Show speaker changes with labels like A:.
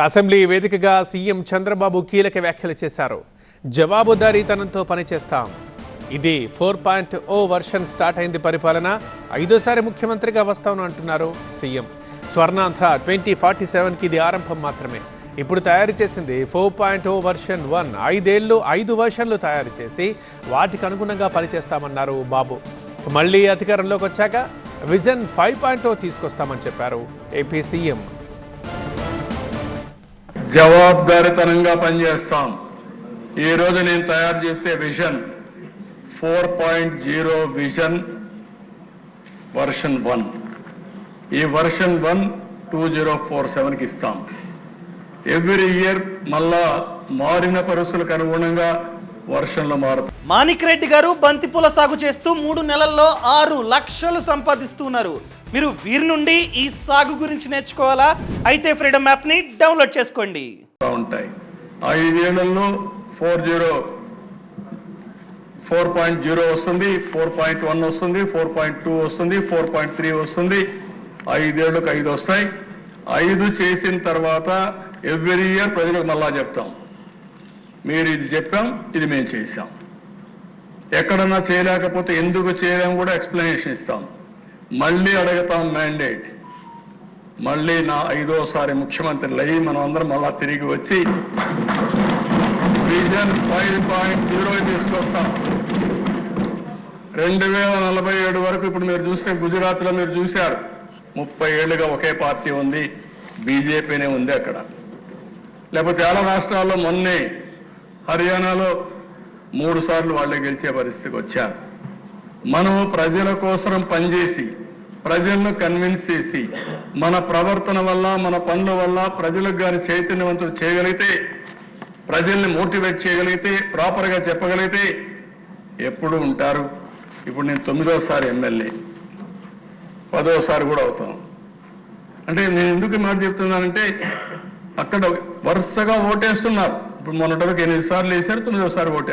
A: Assembly వేదికగా CM Chandrababu కీలక వ్యాఖ్యలు చేశారు. జవాబుదారీతనంతో పనిచేస్తాం. ఇది 4.0 వర్షన్ స్టార్ట్ అయింది. పరిపాలన 5వ ముఖ్యమంత్రిగా వస్తాను అంటున్నారు సీఎం. స్వర్ణాంధ్ర 2047కి ఇది ఆరంభం మాత్రమే. ఇప్పుడు తయారు చేసింది 4.0 వర్షన్ 1. 5 వర్షన్లు తయారు చేసి వాటికి అనుగుణంగా పనిచేస్తామన్నారు బాబు. మళ్ళీ అధికారంలోకి వచ్చాక విజన్ 5.0 తీసుకొస్తామని చెప్పారు ఏపీ సీఎం.
B: జవాబుదారీతనంగా పనిచేస్తాం. ఈరోజు నేను తయారు చేసే విజన్ 4.0 విజన్ వర్షన్ 1. ఈ వర్షన్ 1 2047కి ఇస్తాం. ఎవ్రీ ఇయర్ మళ్ళా మారిన పరిస్థితులకు అనుగుణంగా వర్షన్లు మారుతాయి.
C: మాణిక్ రెడ్డి గారు బంతిపూల సాగు చేస్తూ 3 నెలల్లో 6 లక్షలు సంపాదిస్తున్నారు. మీరు వీరి నుండి ఈ సాగు గురించి నేర్చుకోవాలా? అయితే ఫ్రీడమ్ యాప్ ని డౌన్లోడ్ చేసుకోండి.
B: ఉంటాయి 5 ఏళ్లలో 4.0 వస్తుంది, 4.1 వస్తుంది, 4.2 వస్తుంది, 4.3 వస్తుంది. 5 ఏళ్లకు 5 వస్తాయి. 5 చేసిన తర్వాత ఎవ్రీ ఇయర్ ప్రజలకు మళ్ళా చెప్తాం, మీరు ఇది చెప్పాం, ఇది మేము చేశాం. ఎక్కడన్నా చేయలేకపోతే ఎందుకు చేయలేము కూడా ఎక్స్ప్లెనేషన్ ఇస్తాం. మళ్ళీ అడుగుతాం మ్యాండేట్. మళ్ళీ నా 5వసారి ముఖ్యమంత్రులు అయ్యి మనం అందరం మళ్ళా తిరిగి వచ్చి విజన్ 5.0 తీసుకొస్తాం. 2047 వరకు ఇప్పుడు మీరు చూస్తే గుజరాత్లో మీరు చూశారు, 30 ఏళ్లుగా ఒకే పార్టీ ఉంది, బీజేపీనే ఉంది అక్కడ. లేకపోతే చాలా రాష్ట్రాల్లో మొన్నే హర్యానాలో 3 సార్లు వాళ్ళే గెలిచే పరిస్థితికి వచ్చారు. మనం ప్రజల కోసం పనిచేసి ప్రజలను కన్విన్స్ చేసి మన ప్రవర్తన వల్ల మన పనుల వల్ల ప్రజలకు గాని చైతన్యవంతులు చేయగలిగితే, ప్రజల్ని మోటివేట్ చేయగలిగితే, ప్రాపర్గా చెప్పగలిగితే ఎప్పుడు ఉంటారు. ఇప్పుడు నేను 9వసారి ఎమ్మెల్యే, 10వసారి కూడా అవుతాను. అంటే నేను ఎందుకు మాట చెప్తున్నానంటే అక్కడ వరుసగా ఓటేస్తున్నారు. ఇప్పుడు మొన్నటి వరకు 8 సార్లు వేశారు, 9వసారి ఓటేస్తారు.